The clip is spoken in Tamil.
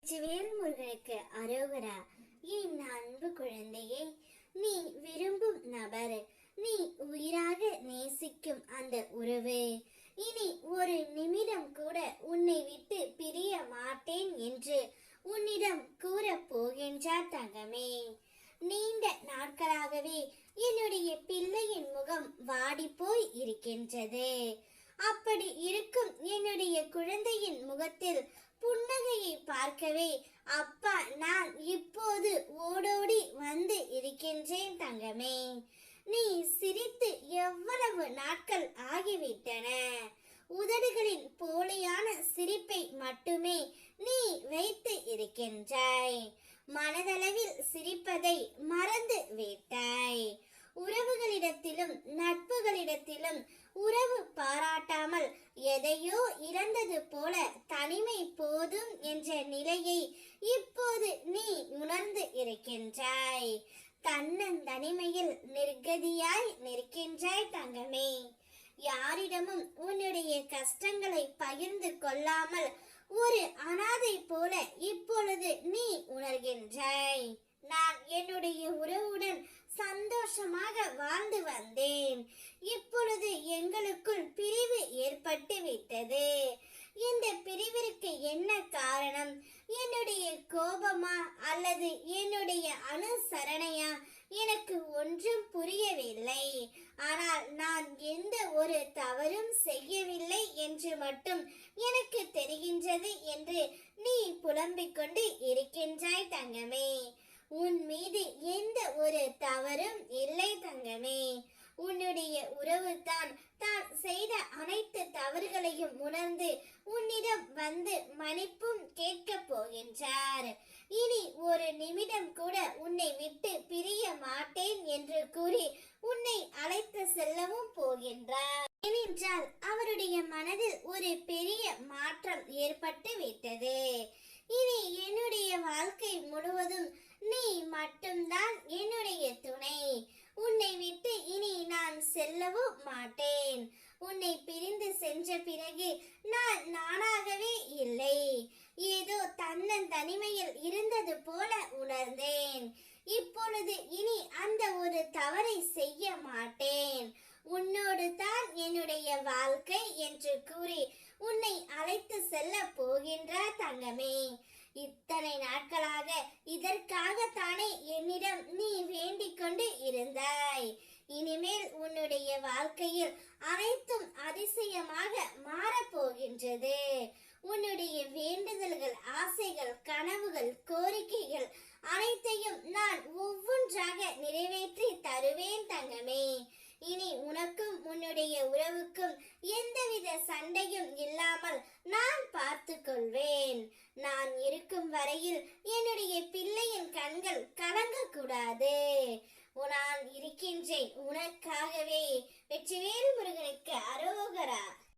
வெற்றிவேல் முருகனுக்கு அரோகரா. என் அன்பு குழந்தையே, நீ விரும்பும் நபர், நீ உயிராக நேசிக்கும் அந்த உறவு இனி ஒரு நிமிடம் கூட உன்னை விட்டு பிரிய மாட்டேன் என்று உன்னிடம் கூற போகின்றார் தங்கமே. நீண்ட நாட்களாகவே என்னுடைய பிள்ளையின் முகம் வாடி போய் இருக்கின்றது. அப்படி இருக்கும் என்னுடைய குழந்தையின் முகத்தில் புன்னகையை பார்க்கவே அப்பா நான் இப்போது ஓடோடி வந்து இருக்கின்றேன் தங்கமே. நீ சிரித்து எவ்வளவு நாட்கள் ஆகிவிட்டன. உதடுகளின் போலியான சிரிப்பை மட்டுமே நீ வைத்து இருக்கின்றாய். மனதளவில் சிரிப்பதை மறந்து விட்டாய். உறவுகளிடத்திலும் நட்புகளிடத்திலும் உறவு பாராட்டாமல் எதையோ இழந்தது போல தனிமை போதும் என்ற நிலையை இப்போது நீ உணர்ந்து இருக்கின்றாய். தன்னந்தனிமையில் நிர்கதியாய் நிற்கின்றாய் தங்கமே. யாரிடமும் உன்னுடைய கஷ்டங்களை பகிர்ந்து கொள்ளாமல் ஒரு அனாதை போல இப்பொழுது நீ உணர்கின்றாய். நான் என்னுடைய உறவுடன் சந்தோஷமாக வாழ்ந்து வந்தேன். இப்பொழுது எங்களுக்குள் பிரிவு ஏற்பட்டு விட்டது. இந்த பிரிவிற்கு என்ன காரணம்? என்னுடைய கோபமா அல்லது என்னுடைய அனுசரணையா? எனக்கு ஒன்றும் புரியவில்லை. ஆனால் நான் எந்த ஒரு தவறும் செய்யவில்லை என்று மட்டும் எனக்கு தெரிகின்றது என்று நீ புலம்பிக் கொண்டு இருக்கின்றாய் தங்கமே. உன் மீது எந்த ஒரு தவறும் இல்லை தங்கமே. உன்னுடைய உறவு தான் செய்த அனைத்து தவறுகளையும் உணர்ந்து உன்னிடம் வந்து மன்னிப்பும் கேட்க போகின்றார். இனி ஒரு நிமிடம் கூட உன்னை விட்டு பிரிய மாட்டேன் என்று கூறி உன்னை அழைத்து செல்லவும் போகின்றார். ஏனென்றால் அவருடைய மனதில் ஒரு பெரிய மாற்றம் ஏற்பட்டு விட்டது. இனி என்னுடைய வாழ்க்கை முழுவதும் நீ மட்டும்தான் என்னுடைய துணை. உன்னை விட்டு இனி நான் செல்லவும் மாட்டேன். உன்னை பிரிந்து சென்ற பிறகு நான் நானாகவே இல்லை, ஏதோ தன்னந்தனிமையில் இருந்தது போல உணர்ந்தேன். இப்பொழுது இனி அந்த ஒரு தவறை செய்ய மாட்டேன். உன்னோடு தான் என்னுடைய வாழ்க்கை என்று கூறி உன்னை அழைத்து செல்ல போகின்றார் தங்கமே. இத்தனை நாட்களாக இதற்காகத்தானே என்னிடம் நீ வேண்டிக் கொண்டு இருந்தாய். இனிமேல் உன்னுடைய வாழ்க்கையில் அனைத்தும் அதிசயமாக மாறப்போகின்றது. உன்னுடைய வேண்டுதல்கள், ஆசைகள், கனவுகள், கோரிக்கைகள் அனைத்தையும் நான் ஒவ்வொன்றாக நிறைவேற்றி தருவேன் தங்கமே. இனி உனக்கும் உன்னுடைய உறவுக்கும் எந்தவித சண்டையும் இல்லாமல் நான் பார்த்து கொள்வேன். நான் இருக்கும் வரையில் என்னுடைய பிள்ளையின் கண்கள் கலங்கக்கூடாது. நான் இருக்கின்றேன் உனக்காகவே. வெற்றிவேல் முருகனுக்கு அரோகரா.